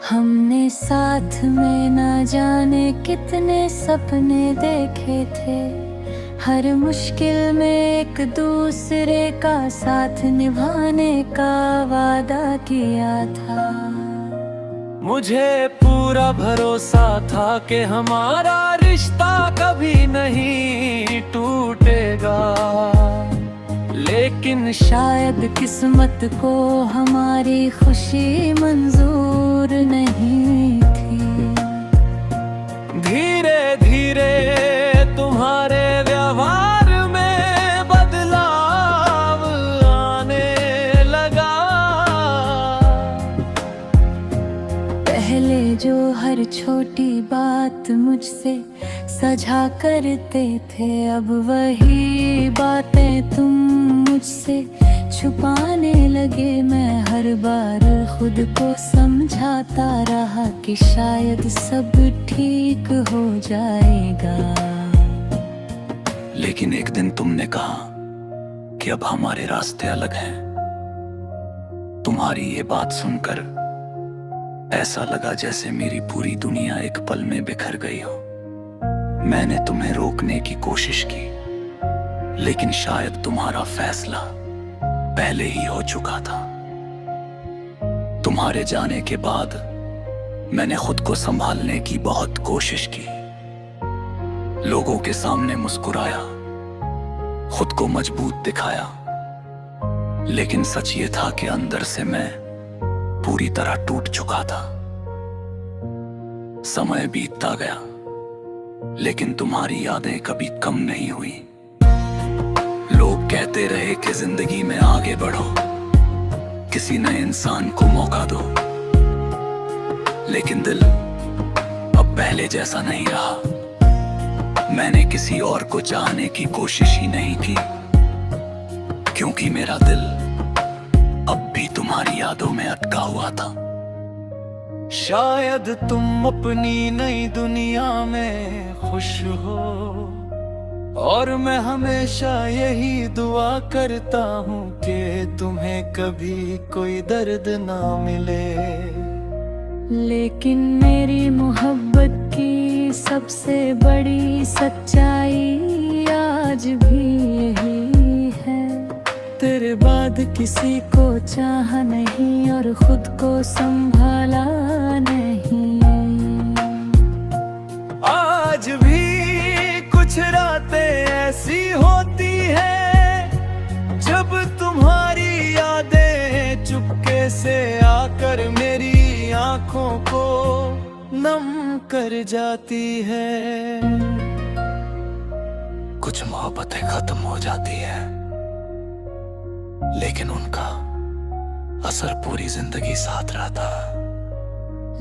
हमने साथ में ना जाने कितने सपने देखे थे। हर मुश्किल में एक दूसरे का साथ निभाने का वादा किया था। मुझे पूरा भरोसा था कि हमारा रिश्ता कभी नहीं टूटेगा, लेकिन शायद किस्मत को हमारी खुशी मंजूर नहीं थी। धीरे धीरे तुम्हारे व्यवहार में बदलाव आने लगा। पहले जो हर छोटी बात मुझसे सझा करते थे, अब वही बातें तुम मुझसे छुपाने लगे। मैं हर बार खुद को समझाता रहा कि शायद सब ठीक हो जाएगा। लेकिन एक दिन तुमने कहा कि अब हमारे रास्ते अलग हैं। तुम्हारी ये बात सुनकर ऐसा लगा जैसे मेरी पूरी दुनिया एक पल में बिखर गई हो। मैंने तुम्हें रोकने की कोशिश की, लेकिन शायद तुम्हारा फैसला पहले ही हो चुका था। तुम्हारे जाने के बाद मैंने खुद को संभालने की बहुत कोशिश की। लोगों के सामने मुस्कुराया, खुद को मजबूत दिखाया, लेकिन सच ये था कि अंदर से मैं पूरी तरह टूट चुका था। समय बीतता गया, लेकिन तुम्हारी यादें कभी कम नहीं हुई। लोग कहते रहे कि जिंदगी में आगे बढ़ो, किसी नए इंसान को मौका दो, लेकिन दिल अब पहले जैसा नहीं रहा। मैंने किसी और को चाहने की कोशिश ही नहीं की, क्योंकि मेरा दिल अब भी तुम्हारी यादों में अटका हुआ था। शायद तुम अपनी नई दुनिया में खुश हो, और मैं हमेशा यही दुआ करता हूँ कि तुम्हें कभी कोई दर्द ना मिले। लेकिन मेरी मोहब्बत की सबसे बड़ी सच्चाई आज भी यही है। तेरे बाद किसी को चाहा नहीं और खुद को संभाला नहीं। आज भी कुछ रातें ऐसी होती हैं जब तुम्हारी यादें चुपके से आकर मेरी आंखों को नम कर जाती है। कुछ मोहब्बतें खत्म हो जाती हैं, लेकिन उनका असर पूरी जिंदगी साथ रहता है।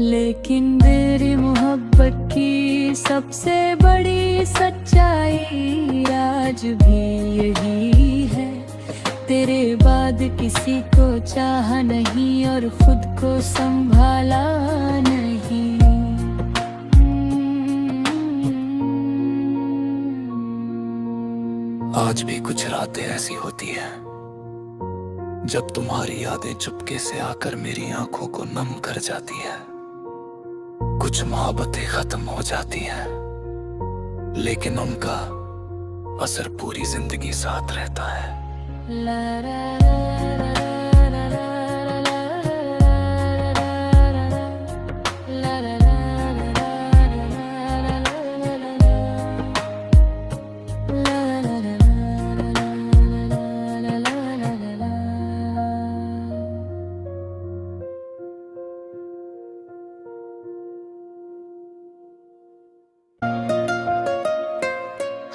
लेकिन मेरी मोहब्बत की सबसे बड़ी सच्चाई आज भी यही है। तेरे बाद किसी को चाहा नहीं और खुद को संभाला नहीं। आज भी कुछ रातें ऐसी होती हैं जब तुम्हारी यादें चुपके से आकर मेरी आंखों को नम कर जाती हैं। कुछ मोहब्बतें खत्म हो जाती हैं, लेकिन उनका असर पूरी जिंदगी साथ रहता है। ला ला ला ला ला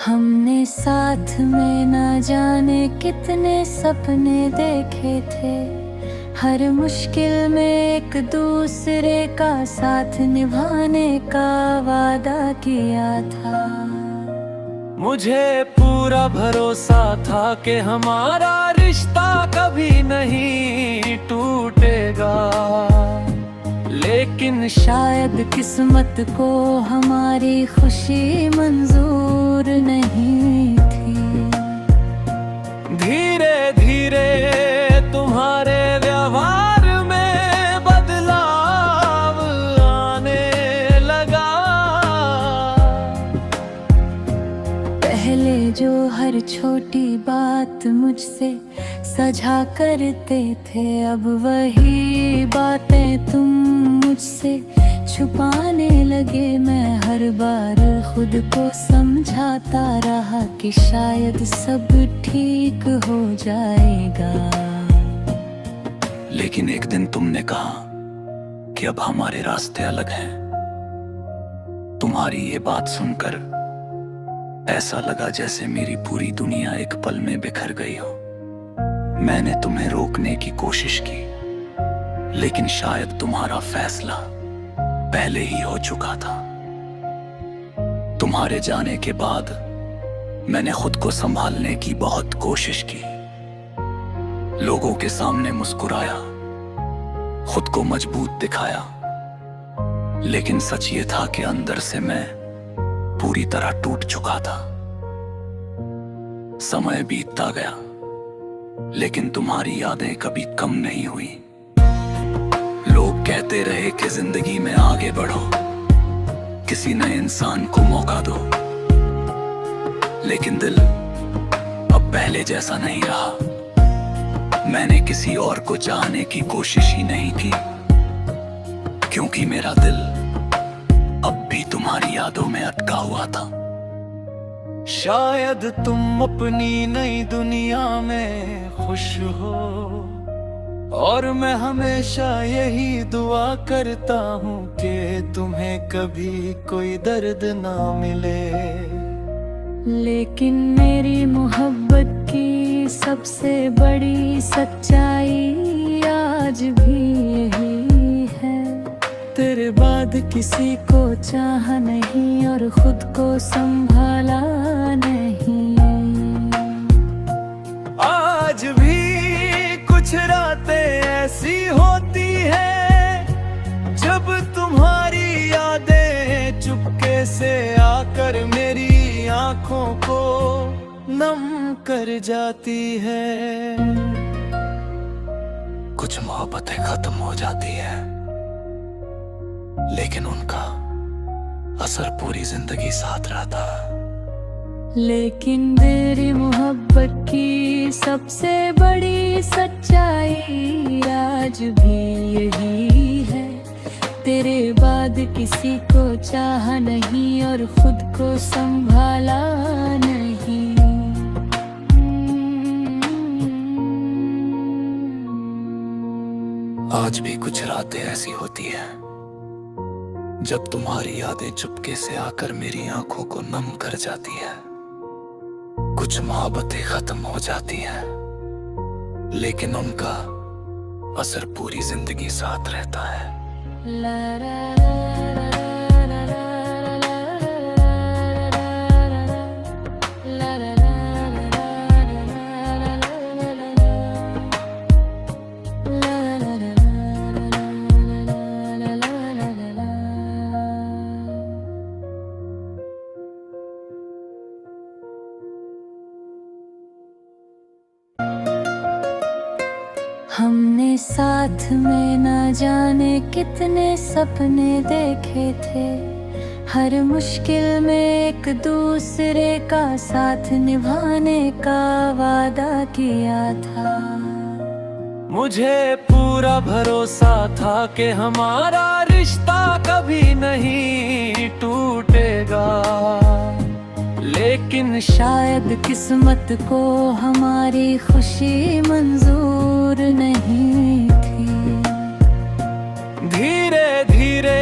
हमने साथ में ना जाने कितने सपने देखे थे। हर मुश्किल में एक दूसरे का साथ निभाने का वादा किया था। मुझे पूरा भरोसा था कि हमारा रिश्ता कभी नहीं टूटेगा, लेकिन शायद किस्मत को हमारी खुशी मंजूर नहीं थी। धीरे धीरे तुम्हारे व्यवहार में बदलाव बात मुझसे सजा करते थे, अब वही बातें तुम मुझसे छुपाने लगे। मैं हर बार खुद को समझाता रहा कि शायद सब ठीक हो जाएगा। लेकिन एक दिन तुमने कहा कि अब हमारे रास्ते अलग हैं। तुम्हारी ये बात सुनकर ऐसा लगा जैसे मेरी पूरी दुनिया एक पल में बिखर गई हो। मैंने तुम्हें रोकने की कोशिश की, लेकिन शायद तुम्हारा फैसला पहले ही हो चुका था। तुम्हारे जाने के बाद मैंने खुद को संभालने की बहुत कोशिश की, लोगों के सामने मुस्कुराया, खुद को मजबूत दिखाया, लेकिन सच ये था कि अंदर से मैं पूरी तरह टूट चुका था। समय बीतता गया, लेकिन तुम्हारी यादें कभी कम नहीं हुई। लोग कहते रहे कि जिंदगी में आगे बढ़ो, किसी नए इंसान को मौका दो, लेकिन दिल अब पहले जैसा नहीं रहा। मैंने किसी और को चाहने की कोशिश ही नहीं की, क्योंकि मेरा दिल अब भी तुम्हारी यादों में अटका हुआ था। शायद तुम अपनी नई दुनिया में खुश हो, और मैं हमेशा यही दुआ करता हूँ कि तुम्हें कभी कोई दर्द ना मिले। लेकिन मेरी मोहब्बत की सबसे बड़ी सच्चाई आज भी यही है, तेरे बाद किसी को चाहा नहीं और खुद को संभाला नहीं। आज भी कुछ रातें ऐसी होती है जब तुम्हारी यादें चुपके से आकर मेरी आंखों को नम कर जाती है। कुछ मोहब्बतें खत्म हो जाती है, लेकिन उनका असर पूरी जिंदगी साथ रहता है। लेकिन तेरी मोहब्बत की सबसे बड़ी सच्चाई आज भी यही है, तेरे बाद किसी को चाहा नहीं और खुद को संभाला नहीं। आज भी कुछ रातें ऐसी होती हैं जब तुम्हारी यादें चुपके से आकर मेरी आंखों को नम कर जाती है। कुछ मोहब्बतें खत्म हो जाती हैं, लेकिन उनका असर पूरी जिंदगी साथ रहता है। ला ला ला ला ला ला ला हमने साथ में ना जाने कितने सपने देखे थे, हर मुश्किल में एक दूसरे का साथ निभाने का वादा किया था। मुझे पूरा भरोसा था कि हमारा रिश्ता कभी नहीं टूटेगा, लेकिन शायद किस्मत को हमारी खुशी मंजूर नहीं थी। धीरे धीरे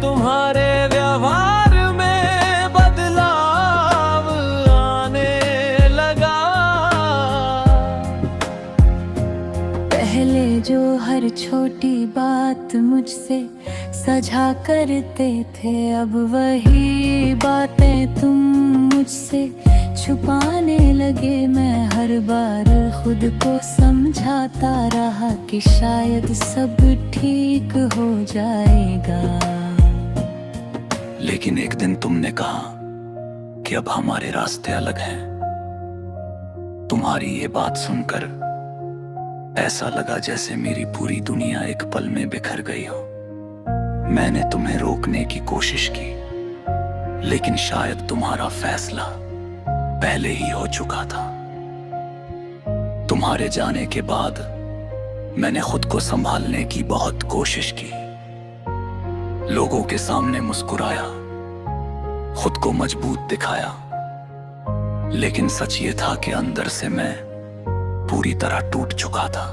तुम्हारे व्यवहार में बदलाव आने लगा। पहले जो हर छोटी बात मुझसे सजा करते थे, अब वही बातें तुम मुझसे छुपाने लगे। मैं हर बार खुद को समझाता रहा कि शायद सब ठीक हो जाएगा। लेकिन एक दिन तुमने कहा कि अब हमारे रास्ते अलग हैं। तुम्हारी ये बात सुनकर ऐसा लगा जैसे मेरी पूरी दुनिया एक पल में बिखर गई हो। मैंने तुम्हें रोकने की कोशिश की, लेकिन शायद तुम्हारा फैसला पहले ही हो चुका था। तुम्हारे जाने के बाद मैंने खुद को संभालने की बहुत कोशिश की, लोगों के सामने मुस्कुराया, खुद को मजबूत दिखाया, लेकिन सच ये था कि अंदर से मैं पूरी तरह टूट चुका था।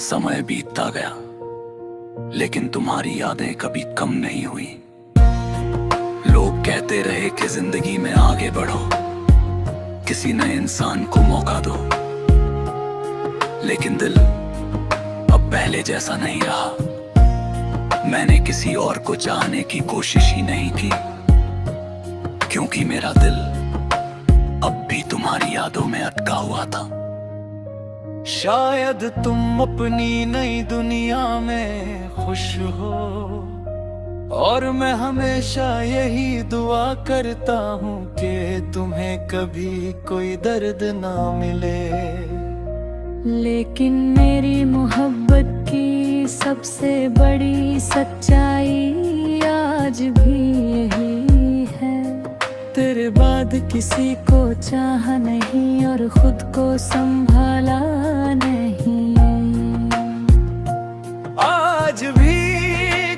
समय बीतता गया, लेकिन तुम्हारी यादें कभी कम नहीं हुई। लोग कहते रहे कि जिंदगी में आगे बढ़ो, किसी नए इंसान को मौका दो, लेकिन दिल अब पहले जैसा नहीं रहा। मैंने किसी और को चाहने की कोशिश ही नहीं की, क्योंकि मेरा दिल अब भी तुम्हारी यादों में अटका हुआ था। शायद तुम अपनी नई दुनिया में खुश हो, और मैं हमेशा यही दुआ करता हूँ कि तुम्हें कभी कोई दर्द ना मिले। लेकिन मेरी मोहब्बत की सबसे बड़ी सच्चाई आज भी यही है, तेरे बाद किसी को चाहा नहीं और खुद को संभाला नहीं। आज भी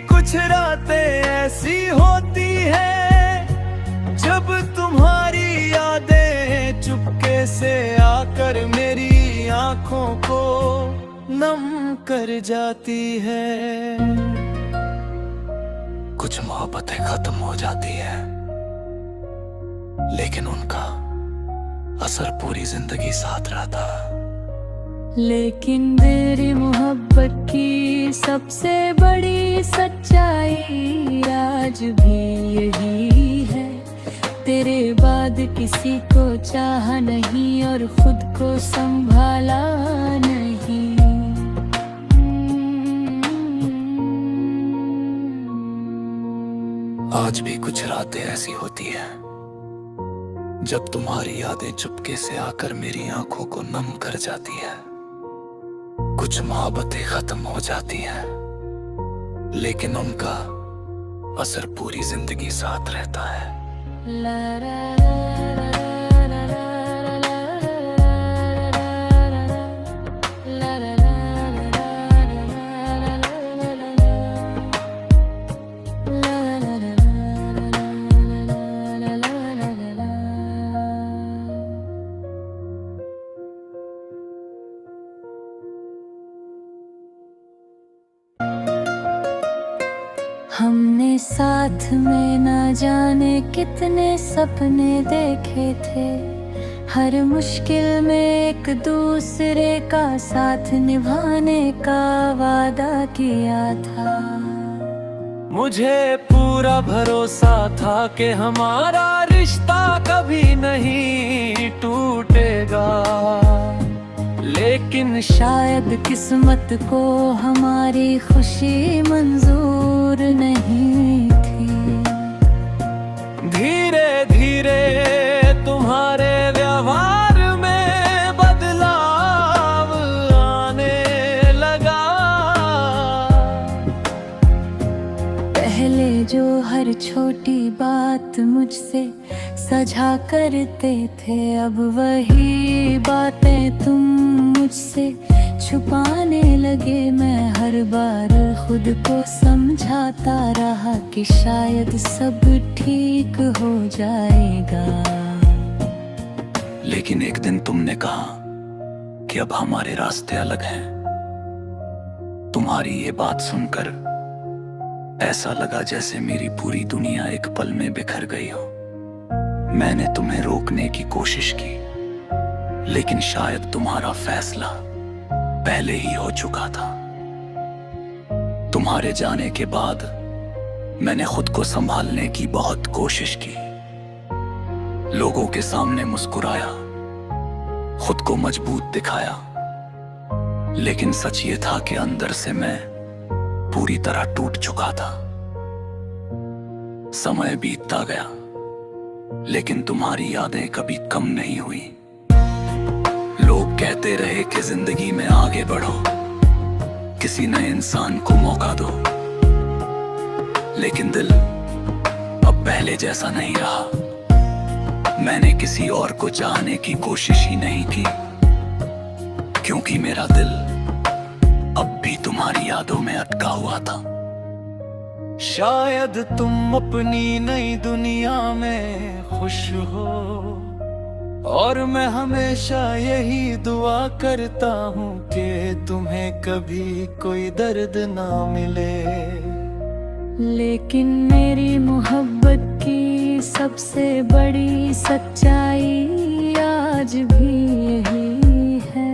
कुछ रातें ऐसी होती है जब तुम्हारी यादें चुपके से आकर मेरी आंखों को नम कर जाती है। कुछ मोहब्बतें खत्म हो जाती है, लेकिन उनका असर पूरी जिंदगी साथ रहता। लेकिन तेरी मोहब्बत की सबसे बड़ी सच्चाई आज भी यही है, तेरे बाद किसी को चाहा नहीं और खुद को संभाला नहीं। आज भी कुछ रातें ऐसी होती हैं जब तुम्हारी यादें चुपके से आकर मेरी आंखों को नम कर जाती है। कुछ मोहब्बतें खत्म हो जाती हैं, लेकिन उनका असर पूरी जिंदगी साथ रहता है। ला ला ला ला ला ला ला हमने साथ में ना जाने कितने सपने देखे थे, हर मुश्किल में एक दूसरे का साथ निभाने का वादा किया था। मुझे पूरा भरोसा था कि हमारा रिश्ता कभी नहीं टूटेगा, लेकिन शायद किस्मत को हमारी खुशी मंजूर नहीं थी। धीरे धीरे तुम्हारे व्यवहार में बदलाव आने लगा। पहले जो हर छोटी बात मुझसे सझा करते थे, अब वही बातें तुम मुझसे छुपाने लगे। मैं हर बार खुद को समझाता रहा कि शायद सब ठीक हो जाएगा, लेकिन एक दिन तुमने कहा कि अब हमारे रास्ते अलग हैं। तुम्हारी ये बात सुनकर ऐसा लगा जैसे मेरी पूरी दुनिया एक पल में बिखर गई हो। मैंने तुम्हें रोकने की कोशिश की, लेकिन शायद तुम्हारा फैसला पहले ही हो चुका था। तुम्हारे जाने के बाद मैंने खुद को संभालने की बहुत कोशिश की, लोगों के सामने मुस्कुराया, खुद को मजबूत दिखाया, लेकिन सच ये था कि अंदर से मैं पूरी तरह टूट चुका था। समय बीतता गया, लेकिन तुम्हारी यादें कभी कम नहीं हुई। लोग कहते रहे कि जिंदगी में आगे बढ़ो, किसी नए इंसान को मौका दो, लेकिन दिल अब पहले जैसा नहीं रहा। मैंने किसी और को चाहने की कोशिश ही नहीं की, क्योंकि मेरा दिल अब भी तुम्हारी यादों में अटका हुआ था। शायद तुम अपनी नई दुनिया में खुश हो, और मैं हमेशा यही दुआ करता हूँ कि तुम्हें कभी कोई दर्द ना मिले। लेकिन मेरी मोहब्बत की सबसे बड़ी सच्चाई आज भी यही है,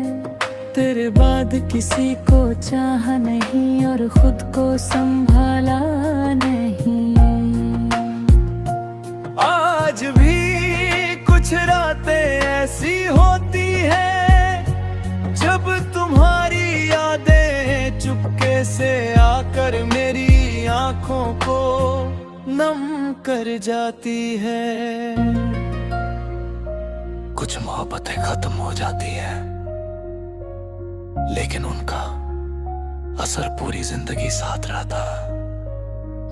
तेरे बाद किसी को चाहा नहीं और खुद को संभाला नहीं। आज भी कुछ रातें ऐसी होती है जब तुम्हारी यादें चुपके से आकर मेरी आंखों को नम कर जाती है। कुछ मोहब्बतें खत्म हो जाती है, लेकिन उनका असर पूरी जिंदगी साथ रहता है।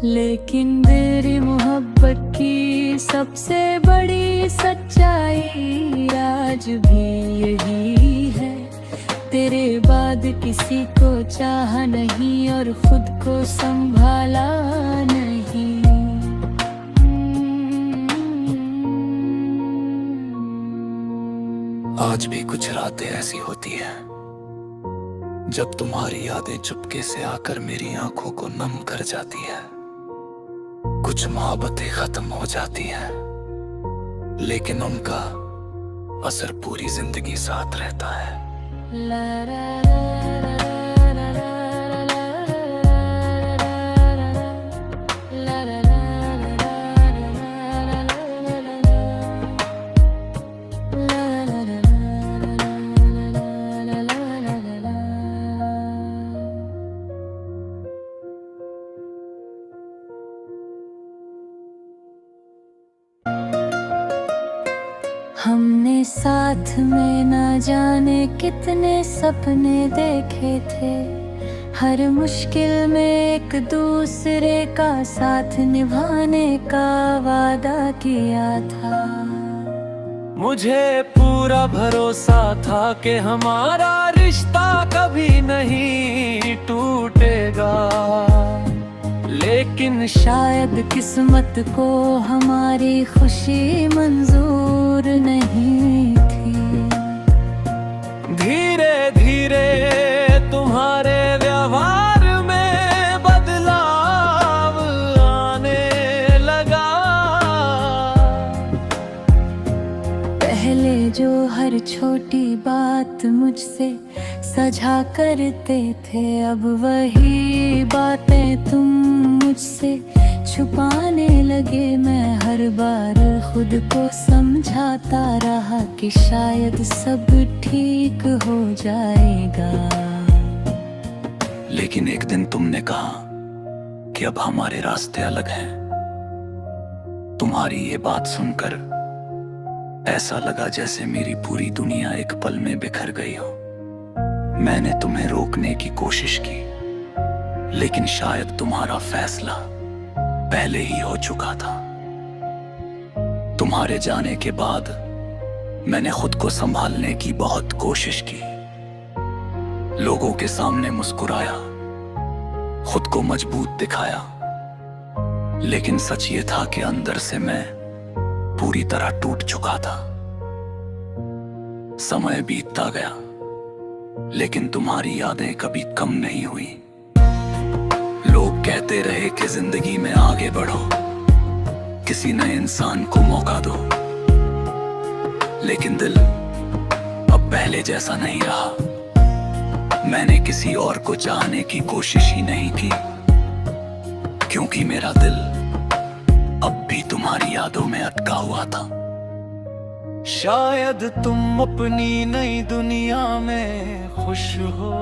लेकिन मेरी मोहब्बत की सबसे बड़ी सच्चाई आज भी यही है, तेरे बाद किसी को चाहा नहीं और खुद को संभाला नहीं। आज भी कुछ रातें ऐसी होती हैं जब तुम्हारी यादें चुपके से आकर मेरी आंखों को नम कर जाती है। कुछ मोहब्बतें खत्म हो जाती हैं, लेकिन उनका असर पूरी जिंदगी साथ रहता है। ला ला हमने साथ में ना जाने कितने सपने देखे थे, हर मुश्किल में एक दूसरे का साथ निभाने का वादा किया था। मुझे पूरा भरोसा था कि हमारा रिश्ता कभी नहीं टूटेगा, लेकिन शायद किस्मत को हमारी खुशी मंजूर नहीं थी। धीरे धीरे तुम्हारे व्यवहार में बदलाव आने लगा। पहले जो हर छोटी बात मुझसे सजा करते थे, अब वही बातें तुम मुझसे छुपाने लगे। मैं हर बार खुद को समझाता रहा कि शायद सब ठीक हो जाएगा, लेकिन एक दिन तुमने कहा कि अब हमारे रास्ते अलग हैं। तुम्हारी ये बात सुनकर ऐसा लगा जैसे मेरी पूरी दुनिया एक पल में बिखर गई हो। मैंने तुम्हें रोकने की कोशिश की, लेकिन शायद तुम्हारा फैसला पहले ही हो चुका था। तुम्हारे जाने के बाद मैंने खुद को संभालने की बहुत कोशिश की, लोगों के सामने मुस्कुराया, खुद को मजबूत दिखाया, लेकिन सच ये था कि अंदर से मैं पूरी तरह टूट चुका था। समय बीतता गया, लेकिन तुम्हारी यादें कभी कम नहीं हुई। लोग कहते रहे कि जिंदगी में आगे बढ़ो, किसी नए इंसान को मौका दो, लेकिन दिल अब पहले जैसा नहीं रहा। मैंने किसी और को चाहने की कोशिश ही नहीं की, क्योंकि मेरा दिल अब भी तुम्हारी यादों में अटका हुआ था। शायद तुम अपनी नई दुनिया में खुश हो,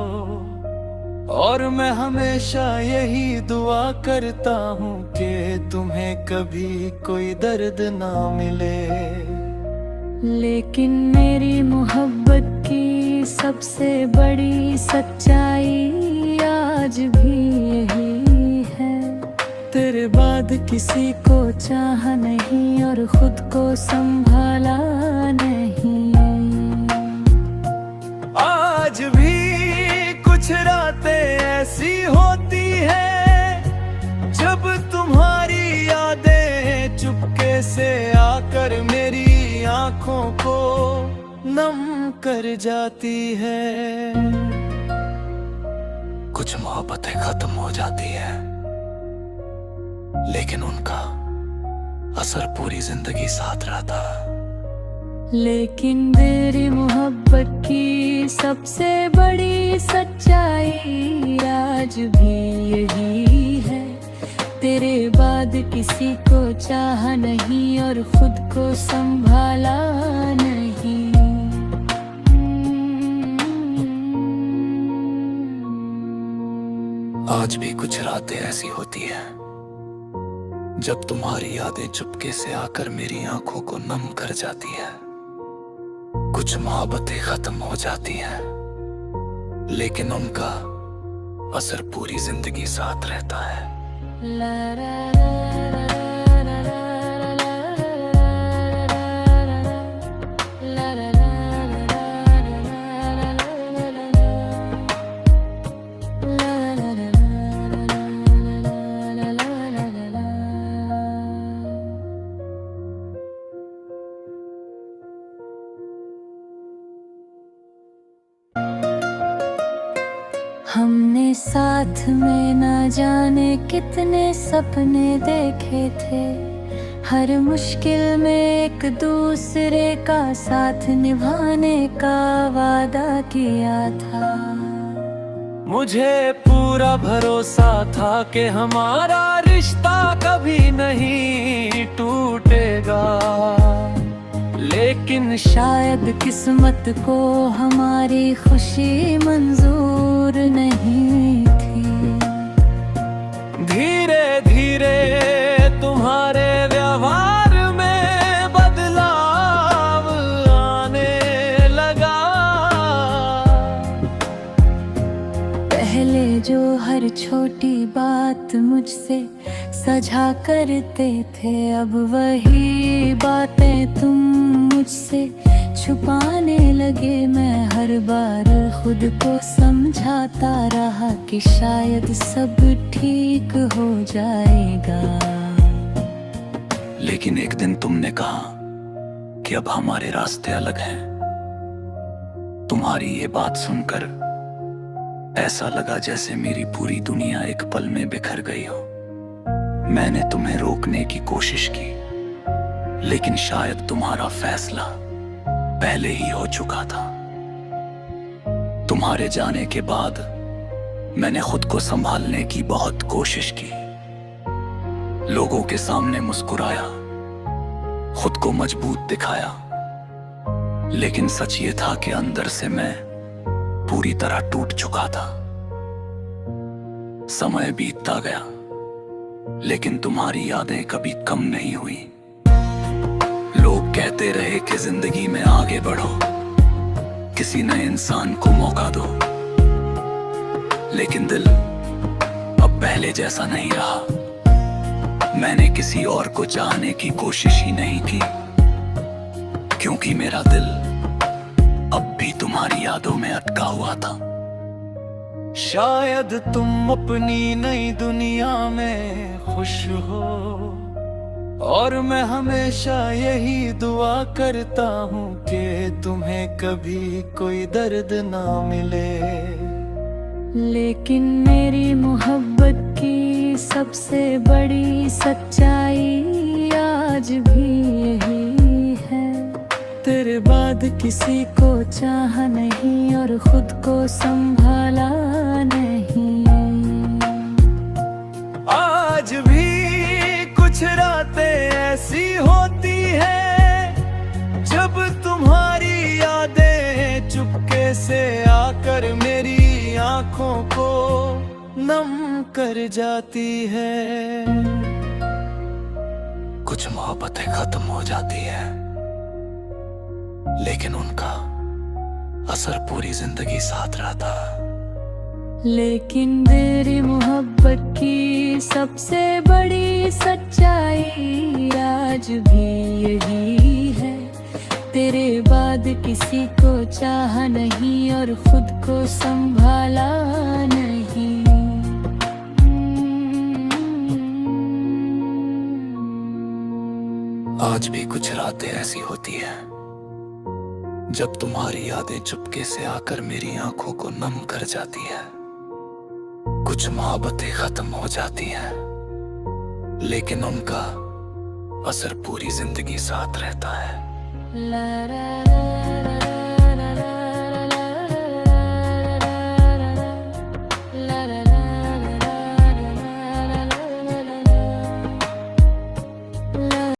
और मैं हमेशा यही दुआ करता हूँ कि तुम्हें कभी कोई दर्द ना मिले। लेकिन मेरी मोहब्बत की सबसे बड़ी सच्चाई आज भी यही है, तेरे बाद किसी को चाहा नहीं और खुद को संभाला नहीं। आज ऐसी होती है जब तुम्हारी यादें चुपके से आकर मेरी आंखों को नम कर जाती है। कुछ मोहब्बतें खत्म हो जाती है, लेकिन उनका असर पूरी जिंदगी साथ रहता है। लेकिन मेरी मोहब्बत की सबसे बड़ी सच्चाई आज भी यही है, तेरे बाद किसी को चाहा नहीं और खुद को संभाला नहीं। आज भी कुछ रातें ऐसी होती हैं जब तुम्हारी यादें चुपके से आकर मेरी आंखों को नम कर जाती है। कुछ मोहब्बतें खत्म हो जाती हैं, लेकिन उनका असर पूरी जिंदगी साथ रहता है। ला ला ला ला ला हमने साथ में ना जाने कितने सपने देखे थे, हर मुश्किल में एक दूसरे का साथ निभाने का वादा किया था। मुझे पूरा भरोसा था कि हमारा रिश्ता कभी नहीं टूटेगा, लेकिन शायद किस्मत को हमारी खुशी मंजूर नहीं थी। धीरे धीरे तुम्हारे व्यवहार में बदलाव आने लगा। पहले जो हर छोटी बात मुझसे सझा करते थे, अब वही बातें तुम मुझसे छुपाने लगे। मैं हर बार खुद को समझाता रहा कि शायद सब ठीक हो जाएगा, लेकिन एक दिन तुमने कहा कि अब हमारे रास्ते अलग हैं। तुम्हारी ये बात सुनकर ऐसा लगा जैसे मेरी पूरी दुनिया एक पल में बिखर गई हो। मैंने तुम्हें रोकने की कोशिश की, लेकिन शायद तुम्हारा फैसला पहले ही हो चुका था। तुम्हारे जाने के बाद मैंने खुद को संभालने की बहुत कोशिश की, लोगों के सामने मुस्कुराया, खुद को मजबूत दिखाया, लेकिन सच ये था कि अंदर से मैं पूरी तरह टूट चुका था। समय बीतता गया, लेकिन तुम्हारी यादें कभी कम नहीं हुई। लोग कहते रहे कि जिंदगी में आगे बढ़ो, किसी नए इंसान को मौका दो, लेकिन दिल अब पहले जैसा नहीं रहा। मैंने किसी और को चाहने की कोशिश ही नहीं की, क्योंकि मेरा दिल अब भी तुम्हारी यादों में अटका हुआ था। शायद तुम अपनी नई दुनिया में खुश हो, और मैं हमेशा यही दुआ करता हूँ कि तुम्हें कभी कोई दर्द ना मिले। लेकिन मेरी मोहब्बत की सबसे बड़ी सच्चाई आज भी यही है, तेरे बाद किसी को चाहा नहीं और खुद को संभाला नहीं। आज भी कुछ रातें ऐसी होती है जब तुम्हारी यादें चुपके से आकर मेरी आंखों को नम कर जाती है। कुछ मोहब्बतें खत्म हो जाती है, लेकिन उनका असर पूरी जिंदगी साथ रहता है। लेकिन मेरी मोहब्बत की सबसे बड़ी सच्चाई आज भी यही है, तेरे बाद किसी को चाहा नहीं और खुद को संभाला नहीं। आज भी कुछ रातें ऐसी होती हैं जब तुम्हारी यादें चुपके से आकर मेरी आंखों को नम कर जाती हैं। कुछ मोहब्बतें खत्म हो जाती हैं, लेकिन उनका असर पूरी जिंदगी साथ रहता है। ला ला ला ला